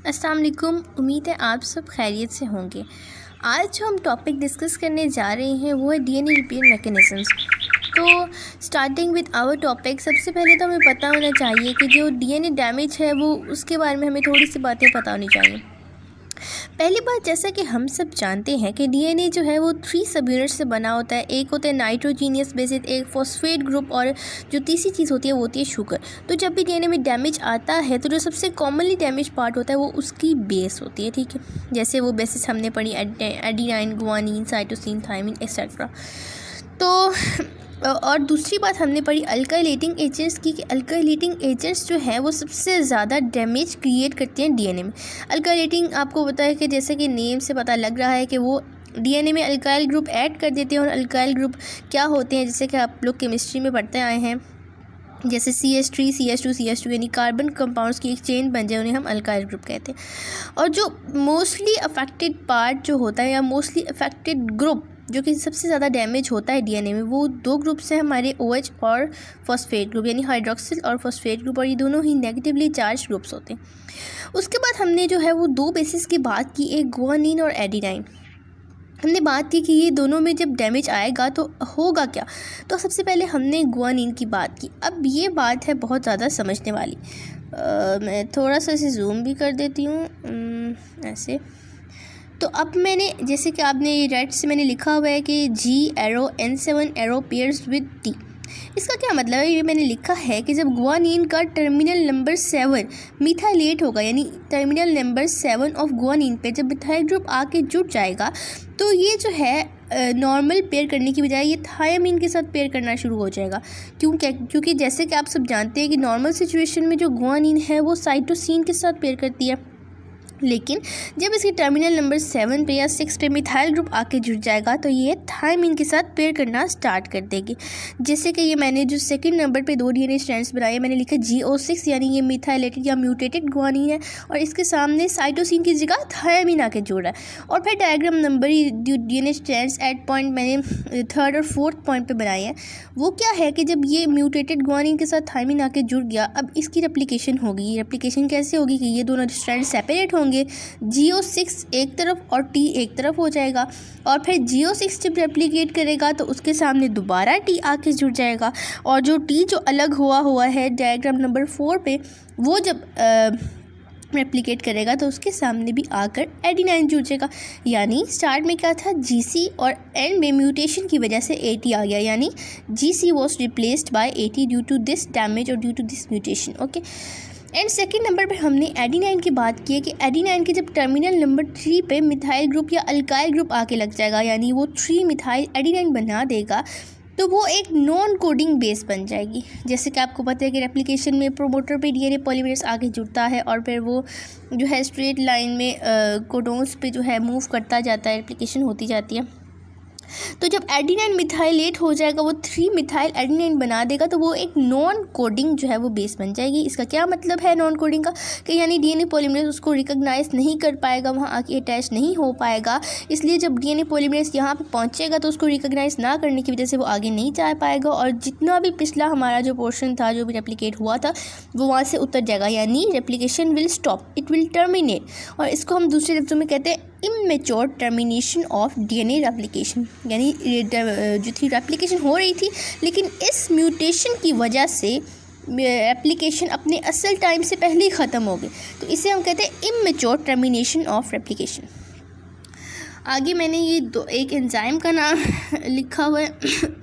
अस्सलाम वालेकुम। उम्मीद है आप सब खैरियत से होंगे। आज जो हम टॉपिक डिस्कस करने जा रहे हैं वो है डीएनए रिपेयर मैकेनिज़म्स। तो स्टार्टिंग विद आवर टॉपिक, सबसे पहले तो हमें पता होना चाहिए कि जो डीएनए डैमेज है वो उसके बारे में हमें थोड़ी सी बातें पता होनी चाहिए। पहली बात, जैसा कि हम सब जानते हैं कि डीएनए जो है वो 3 सब यूनिट से बना होता है। एक होता है नाइट्रोजीनियस बेसिस, एक फॉस्फेट ग्रुप, और जो तीसरी चीज़ होती है वो होती है शुगर। तो जब भी डीएनए में डैमेज आता है तो जो सबसे कॉमनली डैमेज पार्ट होता है वो उसकी बेस होती है, ठीक है। जैसे वो बेसिस हमने पढ़ी adenine, guanine, cytosine, thymine etcetera. तो और दूसरी बात हमने पढ़ी अल्काइलेटिंग एजेंट्स की, कि अल्काइलेटिंग एजेंट्स जो है वो सबसे ज़्यादा डैमेज क्रिएट करते हैं डीएनए में। अल्काइलेटिंग आपको पता है कि जैसे कि नेम से पता लग रहा है कि वो डीएनए में अल्काइल ग्रुप ऐड कर देते हैं। और अल्काइल ग्रुप क्या होते हैं, जैसे कि आप लोग केमिस्ट्री में पढ़ते आए हैं, जैसे CH3 CH2 CH2 यानी कार्बन कंपाउंड्स की एक चेन बन जाए, उन्हें हम अल्काइल ग्रुप कहते हैं। और जो मोस्टली अफेक्टेड पार्ट जो होता है या मोस्टली अफेक्टेड ग्रुप जो कि सबसे ज़्यादा डैमेज होता है डीएनए में, वो 2 ग्रुप्स हैं हमारे OH और फॉस्फेट ग्रुप, यानी हाइड्रोक्सिल और फॉस्फेट ग्रुप। और ये दोनों ही नेगेटिवली चार्ज ग्रुप्स होते हैं। उसके बाद हमने जो है वो 2 बेसिस की बात की, एक गुआनिन और एडेनाइन। हमने बात की कि ये दोनों में जब डैमेज आएगा तो होगा क्या। तो सबसे पहले हमने गुआनिन की बात की। अब ये बात है बहुत ज़्यादा समझने वाली। मैं थोड़ा सा इसे जूम भी कर देती हूँ ऐसे। तो अब मैंने, जैसे कि आपने ये रेड से मैंने लिखा हुआ है कि G_N7 पेयर्स विद T। इसका क्या मतलब है, ये मैंने लिखा है कि जब गुआनिन का टर्मिनल नंबर 7 मिथाइलेट होगा, यानी टर्मिनल नंबर 7 ऑफ गुआनिन पे जब मिथाइल ग्रुप आके जुड़ जाएगा तो ये जो है नॉर्मल पेयर करने की बजाय ये थायामीन के साथ पेयर करना शुरू हो जाएगा। क्योंकि जैसे कि आप सब जानते हैं कि नॉर्मल सिचुएशन में जो गुआनिन है वो साइटोसिन के साथ पेयर करती है, लेकिन जब इसके टर्मिनल नंबर 7 पे या 6 पे मिथाइल ग्रुप आके जुड़ जाएगा तो ये थायमिन के साथ पेयर करना स्टार्ट कर देगी। जैसे कि ये मैंने जो सेकंड नंबर पे 2 डीएनए स्ट्रैंड्स बनाए, मैंने लिखा GO6, यानी ये मिथाइलेटेड या म्यूटेटेड गुआनिन है, और इसके सामने साइटोसिन की जगह थायमिन आके जुड़ रहा है। और फिर डायग्राम नंबर जो डीएनए स्ट्रैंड्स एट पॉइंट मैंने 3rd और 4th पॉइंट पर बनाए हैं, वो क्या है कि जब ये म्यूटेटेड गुआनिन के साथ थायमिन आके जुड़ गया, अब इसकी रेप्लिकेशन होगी। रेप्लिकेशन कैसे होगी कि ये दोनों स्ट्रैंड सेपरेट होंगे, GO6 एक तरफ और T एक तरफ हो जाएगा। और फिर GO6 जब रेप्लिकेट करेगा तो उसके सामने दोबारा T आके जुड़ जाएगा, और जो T जो अलग हुआ है डायग्राम नंबर 4 पे, वो जब रेप्लिकेट करेगा तो उसके सामने भी आकर एडेनाइन जुड़ जाएगा। यानी स्टार्ट में क्या था GC, और एंड में म्यूटेशन की वजह से AT आ गया, यानी GC was replaced by AT due to this damage और due to this mutation. Okay. And second number पे हमने एडेनाइन की बात की है कि एडेनाइन के जब टर्मिनल नंबर 3 पे मिथाइल ग्रुप या अल्काइल ग्रुप आके लग जाएगा, यानी वो 3 मिथाइल एडेनाइन बना देगा, तो वो एक नॉन कोडिंग बेस बन जाएगी। जैसे कि आपको पता है कि रेप्लिकेशन में प्रोमोटर पे डीएनए पॉलीमरेज आगे जुड़ता है और फिर वो जो है स्ट्रेट लाइन में कोडोन्स पे जो है मूव करता जाता है, रेप्लिकेशन होती जाती है। तो जब एडेनाइन मिथाइलेट हो जाएगा, वो 3 मिथाइल एडेनाइन बना देगा, तो वो एक नॉन कोडिंग जो है वो बेस बन जाएगी। इसका क्या मतलब है नॉन कोडिंग का, कि यानी डीएनए पॉलीमरेज उसको रिकॉग्नाइज नहीं कर पाएगा, वहाँ आके अटैच नहीं हो पाएगा। इसलिए जब डीएनए पॉलीमरेज यहाँ पे पहुँचेगा तो उसको रिकॉग्नाइज ना करने की वजह से वो आगे नहीं जा पाएगा, और जितना भी पिछला हमारा जो पोर्शन था, जो भी रेप्लिकेट हुआ था, वो वहाँ से उतर जाएगा, यानी replication will stop, it will terminate. और इसको हम दूसरे लफ्ज़ों में कहते हैं immature termination of DNA replication, यानी जो थी रेप्लिकेशन हो रही थी, लेकिन इस म्यूटेशन की वजह से रेप्लिकेशन अपने असल टाइम से पहले ही ख़त्म हो गई, तो इसे हम कहते हैं इमेच्योर टर्मिनेशन ऑफ रेप्लिकेशन। आगे मैंने ये एक एंजाइम का नाम लिखा हुआ है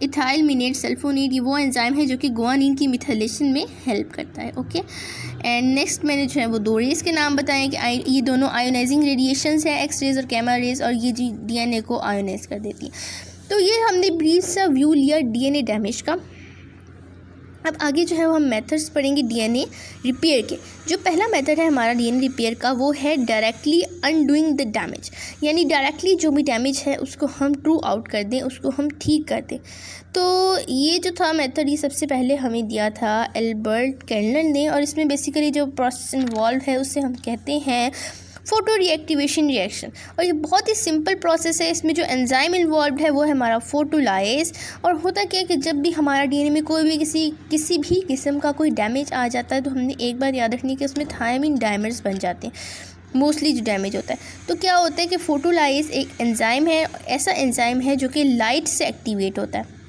इथाइल मिनेट सल्फोनेट। ये वो एंजाइम है जो कि गुआनिन की मिथाइलेशन में हेल्प करता है। ओके। एंड नेक्स्ट मैंने जो है वो 2 रेज़ के नाम बताएं कि ये दोनों आयोनाइजिंग रेडिएशंस है, एक्स रेज और कैमा रेज, और ये जी डीएनए को आयोनाइज कर देती है। तो ये हमने ब्रीफ सा व्यू लिया डीएनए डैमेज का। अब आगे जो है वो हम मेथड्स पढ़ेंगे डीएनए रिपेयर के। जो पहला मेथड है हमारा डीएनए रिपेयर का, वो है डायरेक्टली अनडूइंग द डैमेज, यानी डायरेक्टली जो भी डैमेज है उसको हम ट्रू आउट कर दें, उसको हम ठीक कर दें। तो ये जो था मेथड, ये सबसे पहले हमें दिया था एल्बर्ट कैंडलर ने, और इसमें बेसिकली जो प्रोसेस इन्वॉल्व है उसे हम कहते हैं फोटो रीएक्टिवेशन रिएक्शन। और ये बहुत ही सिंपल प्रोसेस है। इसमें जो एंजाइम इन्वॉल्व है वो है हमारा फोटोलाइज। और होता क्या है कि जब भी हमारा डीएनए में कोई भी किसी भी किस्म का कोई डैमेज आ जाता है तो हमने एक बार याद रखनी कि उसमें थायमिन डायमर्स बन जाते हैं मोस्टली जो डैमेज होता है। तो क्या होता है कि फोटोलाइज एक एंजाइम है, ऐसा एंजाइम है जो कि लाइट से एक्टिवेट होता है।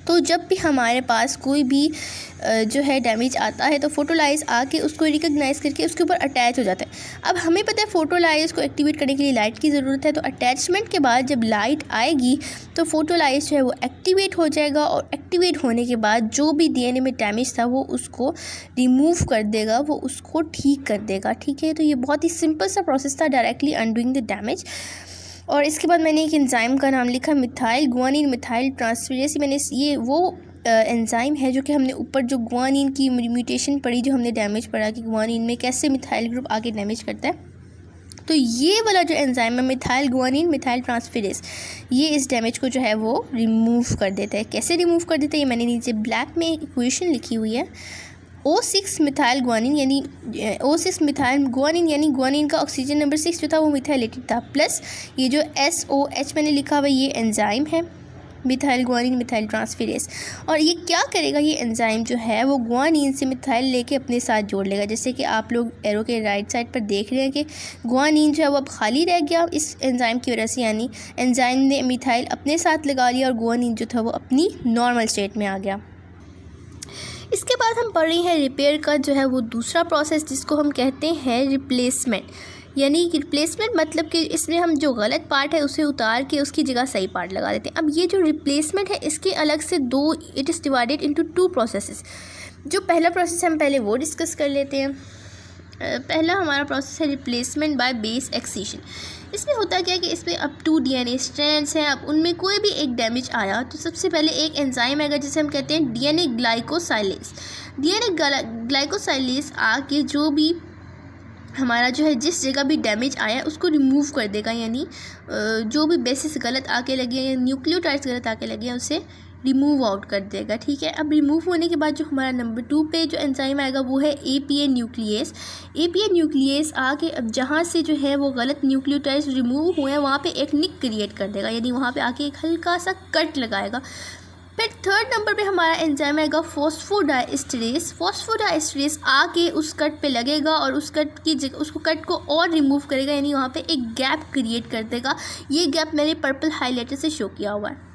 तो जब भी हमारे पास कोई भी जो है डैमेज आता है तो फोटोलाइज आके उसको रिकग्नाइज करके उसके ऊपर अटैच हो जाता है। अब हमें पता है फोटोलाइज को एक्टिवेट करने के लिए लाइट की ज़रूरत है, तो अटैचमेंट के बाद जब लाइट आएगी तो फोटोलाइज जो है वो एक्टिवेट हो जाएगा और एक्टिवेट होने के बाद जो भी डीएनए में डैमेज था वो उसको रिमूव कर देगा, वो उसको ठीक कर देगा। ठीक है, तो ये बहुत ही सिंपल सा प्रोसेस था, डायरेक्टली अनडूइंग द डैमेज। और इसके बाद मैंने एक एंजाइम का नाम लिखा मिथाइल गुआनिन मिथाइल ट्रांसफेरेज। मैंने ये वो एंजाइम है जो कि हमने ऊपर जो गुआनिन की म्यूटेशन पढ़ी, जो हमने डैमेज पढ़ा कि गुआनिन में कैसे मिथाइल ग्रुप आगे डैमेज करता है। तो ये वाला जो एंजाइम है मिथाइल गुआनिन मिथाइल ट्रांसफेरेज, ये इस डैमेज को जो है वो रिमूव कर देता है। कैसे रिमूव कर देता है ये मैंने नीचे ब्लैक में एक इक्वेशन लिखी हुई है। O6 मिथाइल गुआनिन यानी O6 मिथाइल गुआनिन यानी गुआनिन का ऑक्सीजन नंबर 6 जो था वो मिथाइलेटेड था, प्लस ये जो SOH मैंने लिखा हुआ ये एंजाइम है मिथाइल गुआनिन मिथाइल ट्रांसफेरेज। और ये क्या करेगा, ये एंजाइम जो है वो गुआनिन से मिथाइल लेके अपने साथ जोड़ लेगा। जैसे कि आप लोग एरो के राइट साइड पर देख रहे हैं कि गुआनिन जो है वो अब खाली रह गया इस एंजाइम की वजह से, यानी एंजाइम ने मिथाइल अपने साथ लगा लिया और गुआनिन जो था वो अपनी नॉर्मल स्टेट में आ गया। इसके बाद हम पढ़ रहे हैं रिपेयर का जो है वो दूसरा प्रोसेस, जिसको हम कहते हैं रिप्लेसमेंट। यानी कि रिप्लेसमेंट मतलब कि इसमें हम जो गलत पार्ट है उसे उतार के उसकी जगह सही पार्ट लगा देते हैं। अब ये जो रिप्लेसमेंट है इसके अलग से दो, it is divided into 2 processes. जो पहला प्रोसेस हम पहले वो डिस्कस कर लेते हैं। पहला हमारा प्रोसेस है रिप्लेसमेंट बाय बेस एक्सीशन। इसमें होता क्या है कि इसमें अब 2 डीएनए स्ट्रैंड्स हैं, अब उनमें कोई भी एक डैमेज आया तो सबसे पहले एक एंजाइम आएगा जिसे हम कहते हैं डीएनए ग्लाइकोसाइलेज। डीएनए ग्लाइकोसाइलेज आके जो भी हमारा जो है जिस जगह भी डैमेज आया उसको रिमूव कर देगा, यानी जो भी बेसिस गलत आके लगे हैं या न्यूक्लियोटाइड्स गलत आके लगे हैं उसे रिमूव आउट कर देगा। ठीक है, अब रिमूव होने के बाद जो हमारा नंबर 2 पे जो एंजाइम आएगा वो है APA न्यूक्लियस। APA न्यूक्लियस आके अब जहाँ से जो है वो गलत न्यूक्लियोटाइड्स रिमूव हुए हैं वहाँ पे एक निक क्रिएट कर देगा, यानी वहाँ पे आके एक हल्का सा कट लगाएगा। फिर थर्ड नंबर पे हमारा एंजाइम आएगा फॉस्फोडाइस्टरेज। फॉस्फोडाइस्टरेज आके उस कट पे लगेगा और उस कट की जगह उसको कट को और रिमूव करेगा, यानी वहाँ पे एक गैप क्रिएट कर देगा। ये गैप मैंने पर्पल हाईलाइटर से शो किया हुआ है।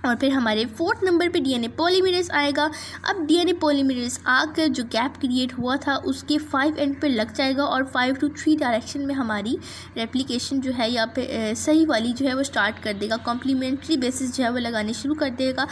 और फिर हमारे 4th नंबर पे डीएनए पॉलीमरेज आएगा। अब डीएनए पॉलीमरेज आकर जो गैप क्रिएट हुआ था उसके 5 एंड पे लग जाएगा और 5 to 3 डायरेक्शन में हमारी रेप्लिकेशन जो है या पे सही वाली जो है वो स्टार्ट कर देगा, कॉम्प्लीमेंट्री बेसिस जो है वो लगाने शुरू कर देगा।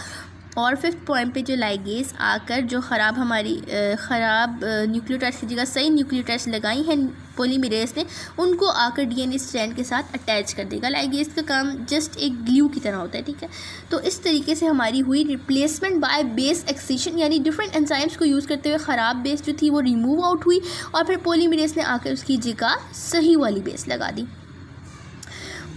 और 5th पॉइंट पे जो लाइगेज आकर जो ख़राब न्यूक्लियोटाइड्स की जगह सही न्यूक्लियोटाइड्स लगाई हैं पॉलीमरेज ने, उनको आकर डीएनए स्ट्रैंड के साथ अटैच कर देगा। लाइगेज का काम जस्ट एक ग्लू की तरह होता है। ठीक है, तो इस तरीके से हमारी हुई रिप्लेसमेंट बाय बेस एक्सीशन, यानी डिफरेंट एंजाइम्स को यूज़ करते हुए ख़राब बेस जो थी वो रिमूव आउट हुई और फिर पॉलीमरेज ने आकर उसकी जगह सही वाली बेस लगा दी।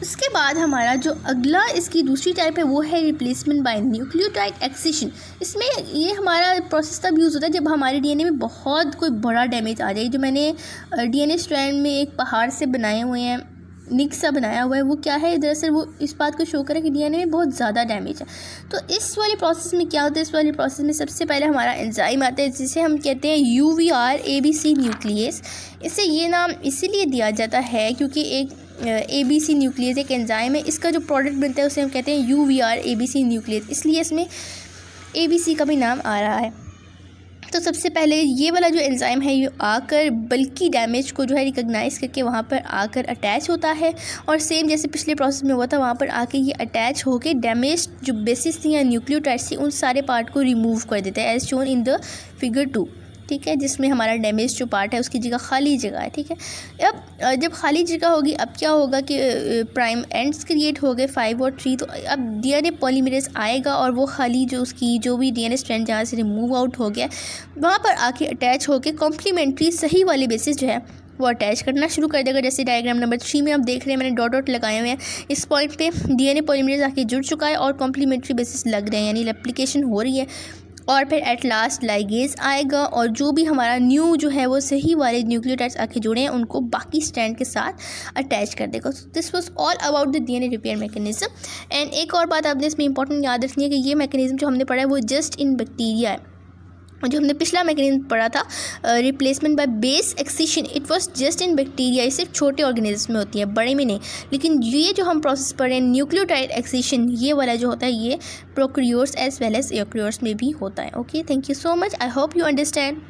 उसके बाद हमारा जो अगला इसकी दूसरी टाइप है वो है रिप्लेसमेंट बाय न्यूक्लियोटाइड एक्सीशन। इसमें ये हमारा प्रोसेस तब यूज़ होता है जब हमारे डीएनए में बहुत कोई बड़ा डैमेज आ जाए। जो मैंने डीएनए स्ट्रैंड में एक पहाड़ से बनाए हुए हैं, निक सा बनाया हुआ है, वो क्या है, दरअसल वो इस बात को शो करे कि डीएनए में बहुत ज़्यादा डैमेज है। तो इस वाले प्रोसेस में क्या होता है, इस वाले प्रोसेस में सबसे पहले हमारा एंजाइम आता है जिसे हम कहते हैं UVR ABC न्यूक्लियस। इसे ये नाम इसीलिए दिया जाता है क्योंकि एक ABC न्यूक्लियस एक एंजाइम है, इसका जो प्रोडक्ट बनता है उसे हम कहते हैं UVR ABC न्यूक्लियस, इसलिए इसमें ABC का भी नाम आ रहा है। तो सबसे पहले ये वाला जो एंजाइम है ये आकर बल्कि डैमेज को जो है रिकग्नाइज़ करके वहाँ पर आकर अटैच होता है और सेम जैसे पिछले प्रोसेस में हुआ था वहाँ पर आके ये अटैच होकर डैमेज जो बेसिस थी या न्यूक्लियोटाइड्स थी उन सारे पार्ट को रिमूव कर देता है, as shown in the figure 2। ठीक है, जिसमें हमारा डैमेज जो पार्ट है उसकी जगह खाली जगह है। ठीक है, अब जब खाली जगह होगी अब क्या होगा कि प्राइम एंड्स क्रिएट हो गए 5 और 3, तो अब डीएनए पॉलीमरेज आएगा और वो खाली जो उसकी जो भी डीएनए स्ट्रैंड जहाँ से रिमूव आउट हो गया वहाँ पर आके अटैच होकर कॉम्प्लीमेंट्री सही वाले बेसिस जो है वो अटैच करना शुरू कर देगा। जैसे डायग्राम नंबर 3 में आप देख रहे हैं मैंने डॉट डॉट लगाए हुए हैं, इस पॉइंट पे डीएनए पॉलीमरेज आके जुड़ चुका है और कॉम्प्लीमेंट्री बेसिस लग रहे हैं, यानी रेप्लिकेशन हो रही है। और फिर एट लास्ट लाइगेज आएगा और जो भी हमारा न्यू जो है वो सही वाले न्यूक्लियोटाइड्स आके जुड़े हैं उनको बाकी स्ट्रैंड के साथ अटैच कर देगा। This was all about the DNA repair mechanism. And एक और बात आपने इसमें इंपॉर्टेंट याद रखनी है कि ये मैकेनिज्म जो हमने पढ़ा है वो जस्ट इन बैक्टीरिया है। जो हमने पिछला मैकेनिज्म पढ़ा था replacement by base excision, it was just in bacteria, ये सिर्फ छोटे ऑर्गेनिज्म में होती है, बड़े में नहीं। लेकिन ये जो हम प्रोसेस पढ़ रहे हैं न्यूक्लियोटाइड एक्सिशन, ये वाला जो होता है ये prokaryotes as well as eukaryotes में भी होता है। Okay, thank you so much, I hope you understand.